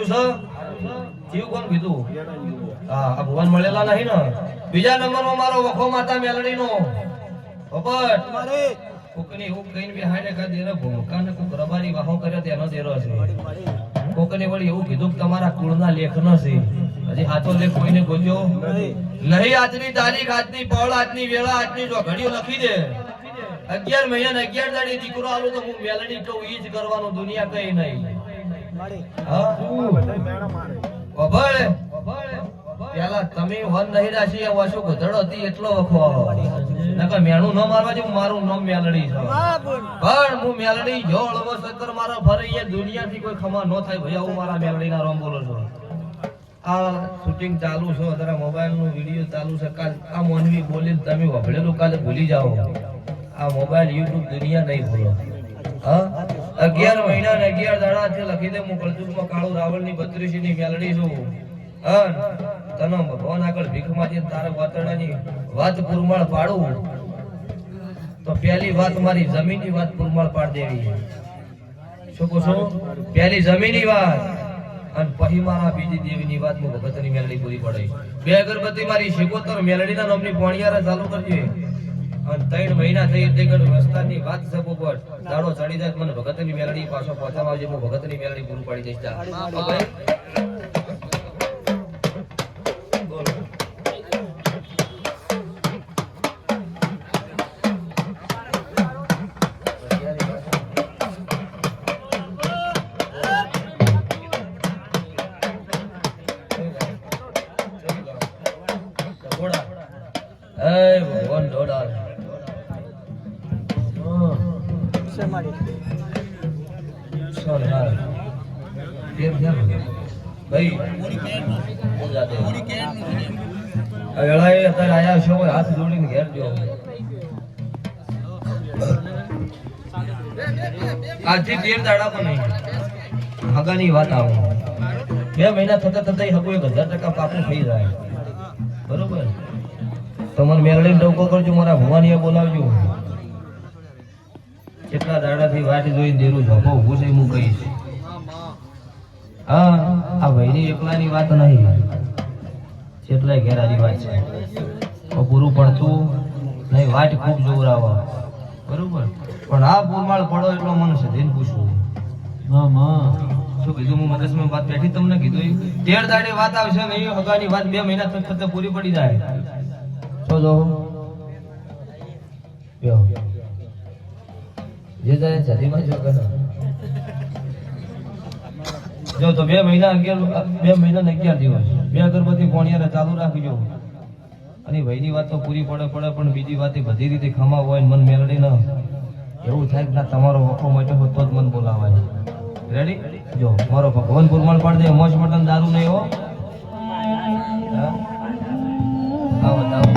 છે જીવ કોણ કીધું હા આ ભગવાન મળેલા નહીં ને બીજા નંબરમાં મારો વખો માતા મેલડીનો પોપટ મારે કોકની હું કઈને બેહાડે કા દેરો ભૂમકાને કોક રબારી વાહો કર્યો તેનો દેરો છે કોકને વળી એવું કીધું કે તમારા કુળના લેખનો છે હજી હાથો લેખ કોઈને ગોત્યો નહીં આજની તારીખ આજની પળ આજની વેળા આજની જો ઘડીઓ લખી દે 11 મહિના 11 દાડી દીકરો આલો તો હું મેલડી કહું ઈ જ કરવાનું દુનિયા કઈ નહીં હા ઓભળ પેલા તમે વન નહીં રાશી આ વાસો ગધડ હતી એટલો વખો નકર મેણું ન મારવા જે મારું નામ મેલડી છે પણ હું મેલડી જો અળવો સકર મારા ભરે એ દુનિયાથી કોઈ ખમા ન થાય ભૈયા હું મારા મેલડીના રોમ બોલો છો આ શૂટિંગ ચાલુ છે જરા મોબાઈલ નો વિડિયો ચાલુ છે કાલ આ મોનવી બોલી તમે વભળેલું કાલે ભૂલી જાઓ આ મોબાઈલ YouTube દુનિયા નહીં ભૂલો હા 11 મહિના ને 11 દાડા થી લખી દે હું કળજુગમાં કાળુ રાવણ ની 32 ની મેલડી છું હા તને ભગવાન આગળ ભીખ માંગી તારા વાતડાની વાત પુરમાળ પાડું તો પહેલી વાત મારી જમીનની વાત પુરમાળ પાડ દેવી શું કહો છો પહેલી જમીનની વાત અને પછી મારા બીજી દેવીની વાત હું ભગતની મેલડી પૂરી પડાઈ બે અગરબત્તી મારી શિકોતર મેલડીના નામની પોણિયારા ચાલુ કરજે અને 3 મહિના થઈ એટલે કે વસ્તારની વાત છે પોપટ દાડો ચડી જાય મને ભગતની મેલડી પાછો પહોંચાડવા આવજે હું ભગતની મેલડી પૂરી પાડી દઈશ જા હાથ જોડીને ઘેર જો આજથી 13 દાડા પણ નહીં હગાની વાત આવો 2 મહિના થતા થતા હગુ 1000% પાકું થઈ જાય બરોબર તમારે મેલડીને ડોકો કરજો મારા ભવાની બોલાવજો કેટલા દાડાથી વાટ જોઈને દેરું ઝોપો ઊભું છે હું કહીશ હા આ ભાઈની એકલાની વાત નહીં કેટલાય ઘેરાની વાત છે પૂરું પડતું નહીં વાટ ખૂબ જોરાવા બરોબર પણ આ પૂરમાળ પડો એટલો મને સધીને પૂછવું શું કીધું હું મગજમાં વાત બેઠી તમને કીધું 13 દાડે વાત આવશે નહીં હગાની વાત 2 મહિના થતા પૂરી પડી જાય છો જો જે જાય જરીમાં જો કરો જો તો 2 મહિના 11 દિવસ 2 અગરબત્તી પોણિયારા ચાલુ રાખજો અને ભાઈની વાત તો પૂરી પડે પણ બીજી વાત બધી રીતે ખમા હોય મન મેલડી ન એવું થાય કે ના તમારો વખો મોટો હોય તો જ મન બોલાવાય રેડી જો મારો ભગવાન પુરમાળ પાડ દે મોજ મટન દારૂ નહીં હો આવો આવો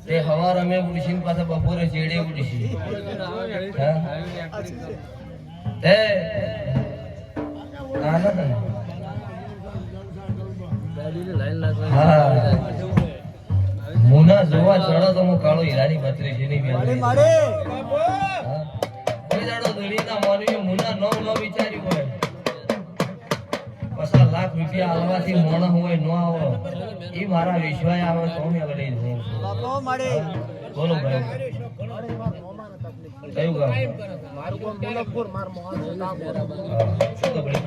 તે હવાર અમે ઉડીશી પાછા બપોરે ચેડે ઉડીશી તે મુના જોવા ચડો તો હું કાળો હીરાની 32 ની મેલડી મારે કોઈ દાડો દુનિયાના માનવી મુના નો વિચાર્યું હોય 50 લાખ રૂપિયા આવવાથી મોણ હોય નો આવો ઈ મારા વિશ્વાય આવે તો મેલડી જોઉં છું બોલો ભાઈ કયું ગામ મારું ગામ મુલકપુર માર મોહન ગામ શું તકલીફ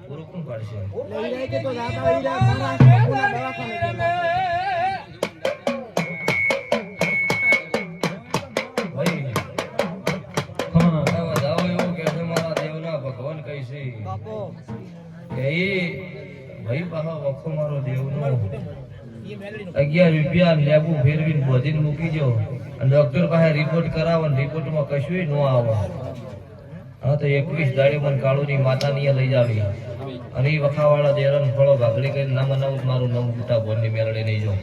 પૂરું કોણ પાડશે ભગવાન કઈ છે કે ભાઈ પાહા વખો મારો દેવનો 11 રૂપિયા લેબુ ફેરવીને બોધીને મૂકી જો અને ડોક્ટર પાસે રિપોર્ટ કરાવો ને રિપોર્ટમાં કશું ન આવે હા તો 21 દાડે મને કાળુની માતાની લઈ જાવી અને એ વખાવાળા દેરણ ફળો ભાગડી કરીને નામ અનાઉન્સ મારું નામ મોટા બોનની મેળડી નહીં જો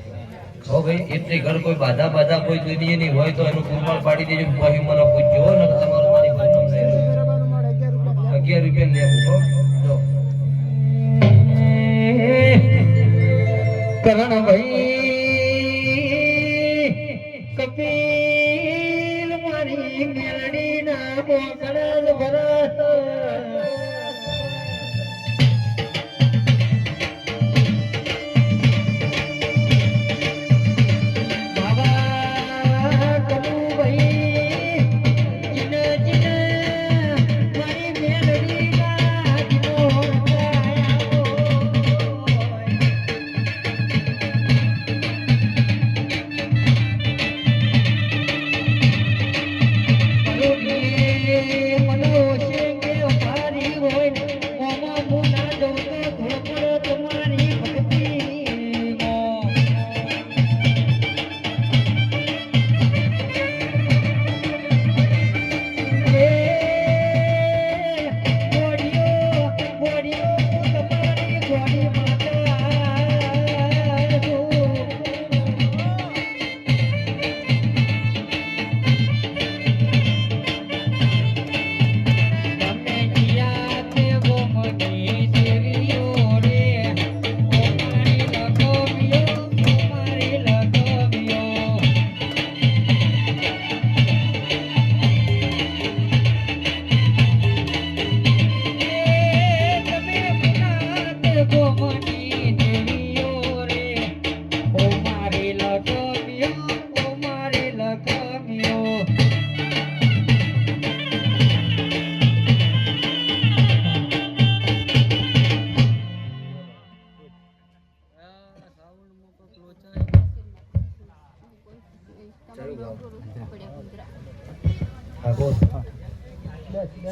હો ભાઈ એટલી ઘર કોઈ બાધા કોઈ દુનિયા ની હોય તો એનું કુંભાર પાડી દેજો પછી મને પૂછજો ને તમારું મારી નામ 11 રૂપિયા લેવું હો જો કરણ ભાઈ કપિલ મારી મેલડી ના બોકડલ ભરત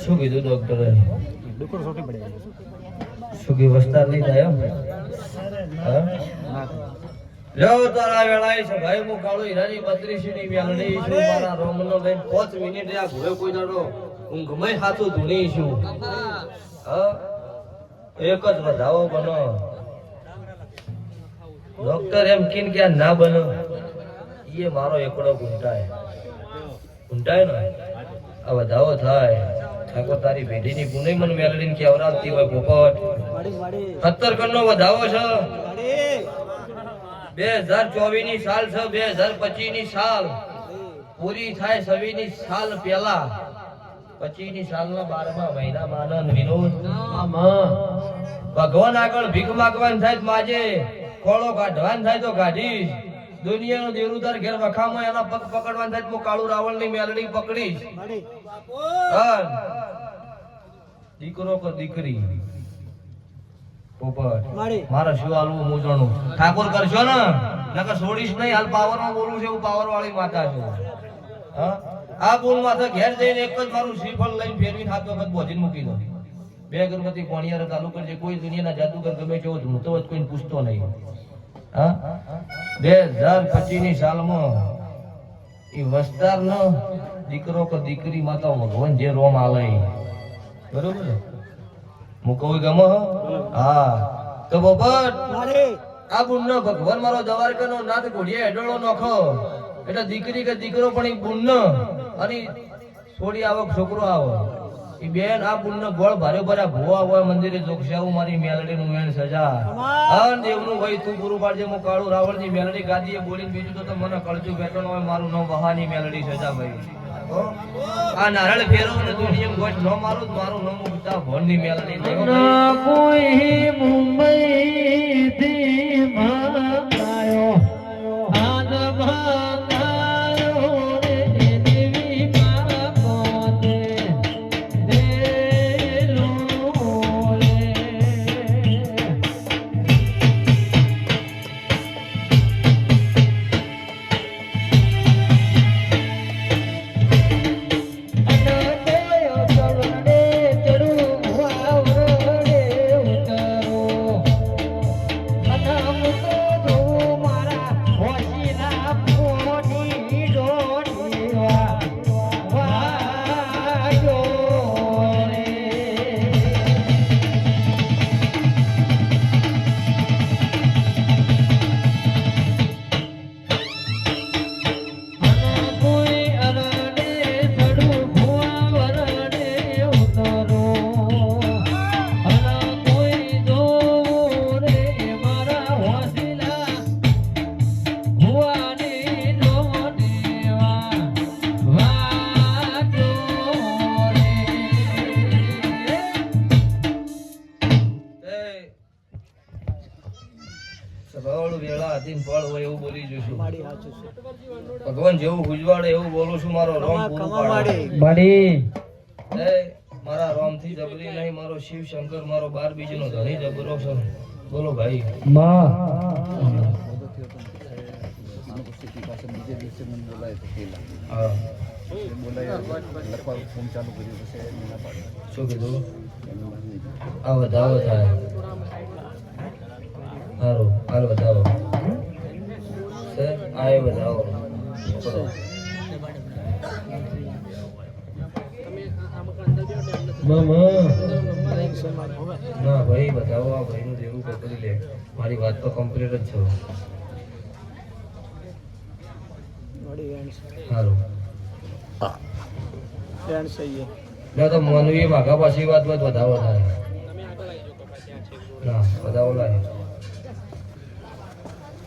શું કીધું ડોક્ટરે શું કે વસ્તાર નહીં થાય લો તારા વેળાએ છે ભાઈ હું કાળો હીરાની 32 ની વેલડી છું મારા રોમનો લઈને 5 મિનિટ આ ઘોડે કોઈ દાડો ઊંઘમાં હાથું ધૂણી છું એક જ વધાવો બનો ડોક્ટર એમ કીન કે ના બનો એ મારો એકડો ગુંટાય ને આ વધાવો થાય ઠાકોર તારી ભેડીની પુણે મન મેલડીને કેવરાવતી હોય પોપટ 17 કણનો વધાવો છે 2024 ની સાલ છે 2025 ની સાલ પૂરી થાય 26 ની સાલ પહેલા 25 ની સાલના 12મા મહિનામાં આનંદ વિનોદ ભગવાન આગળ ભીખ માંગવાન થાય તો માજે કોળો કાઢવાન થાય તો કાઢીશ દુનિયાનો દેરુદાર ઘેર વખામાં એના પગ પકડવાન થાય તો કાળુ રાવણ ની મેલડી પકડીશ દીકરો કે દીકરી પોપટ મારા શું હાલવું મૂંઝવણું ઠાકોર કરશો ને નકર છોડીશ નહીં હાલ પાવર માં બોલું છે હું પાવર વાળી માતા છું આ બોલ માથે ઘેર જઈને એક જ મારું શ્રીફળ લઈને ફેરવીને હાથ વખત બોધીને મૂકી દો 2 અગરબત્તી કોણિયાર ચાલુ કરજે કોઈ દુનિયાના જાદુગર ગમે તેવો ધૂણતો હોય કોઈને પૂછતો નહીં 2025 ની સાલમાં એ વસ્તારનો દીકરો કે દીકરી માતા ભગવાન જે રોમ આલે બરોબર હું કહું ગમો હા તો બપટ આ બુનનો ભગવાન મારો દ્વારકાનો નાથ ઘોડિયા હેડોળો નોખો એટલે દીકરી કે દીકરો પણ એ બુનનો અને છોડી આવો છોકરો આવો ઈ બેન આ પુણ્ય ગોળ ભારે ભરા ભોવા હોય મંદિરે જોક્ષાવું મારી મેલડીનું વેણ સજા અન દેવનું ભાઈ તું પૂરું પાડજે હું કાળુ રાવણની મેલડી ગાદીએ બોલીને બીજું તો મને કળજુ બેઠો હોય મારું નામ વહાની મેલડી સજા ભાઈ હો આ નારળ ફેરવ ને દુનિયા ગોઠ ન મારું મારું નામ ઉતા ભોળની મેલડી નહીં ના કોઈ મુંબઈ થી ભાગાયો આજ ભાગાયો રે દેવી મારા પોતે દેલો રે સભાવાળું વેળા હતી ને ફળ હોય એવું બોલી જોઈશું ભગવાન જેવું ગુજવાડે એવું બોલું છું મારો રોમ પૂરું પાડે મારા રોમ થી જબરી નહીં મારો શિવ શંકર મારો 12 બીજનો ધણી જબરો છે બોલો ભાઈ શું કીધું આ વધાવો થાય સારું હાલ બતાવો સર આ એ બતાવો ના ભાઈ બતાવો આ ભાઈનું જેવું પકડી લે મારી વાત તો કમ્પ્લીટ જ છે સારું ના તો મનવી માગા પાછી વાત વધાવો થાય ના બતાવો લાય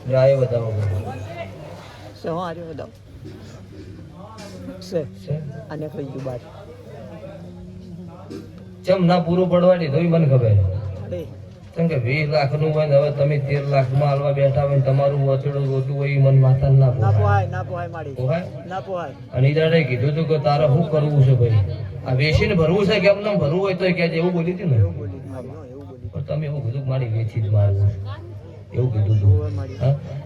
જાય બતાવો ચમ ના પૂરું પડવાની તો મને ખબર કેમ કે 20 લાખ નું હોય ને હવે તમે 13 લાખ માં હાલવા બેઠા હોય ને તમારું વચડું રોતું હોય મન માથા ના પોહાય અને ઈદાડે કીધું તું કે તારે શું કરવું છે ભાઈ આ વેચીને ભરવું છે કેમ ના ભરવું હોય તો કે એવું બોલી હતી ને પણ તમે એવું કીધું મારી વેચી જ મારવું એવું કીધું તું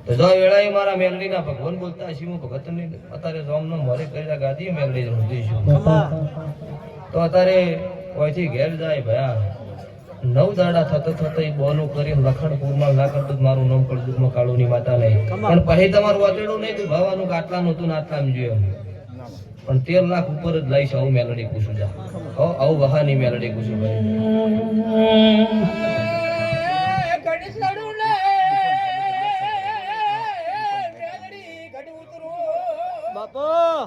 તો જો વેળાએ મારા મેલડીના ભગવાન બોલતા શિવ ભગત ને અત્યારે રામનો મોરે કરેલા ગાદી મેલડી જવું દઈશું તો અત્યારે કોઈથી ઘેર જાય ભયા 9 દાડા થતો એ બોનું કરીને લખણપુરમાં ના કરતું મારું નામ કળજુગમાં કાળુની માતા નહીં પણ પછી તમારું વાતેડું નહીં ભાવાનું કે આટલાનું હતું ને આટલાનું જોયું પણ 13 લાખ ઉપર જ લઈશ આવું મેલડી પૂછું જા આવું વહાની મેલડી પૂછું ભાઈ બાપા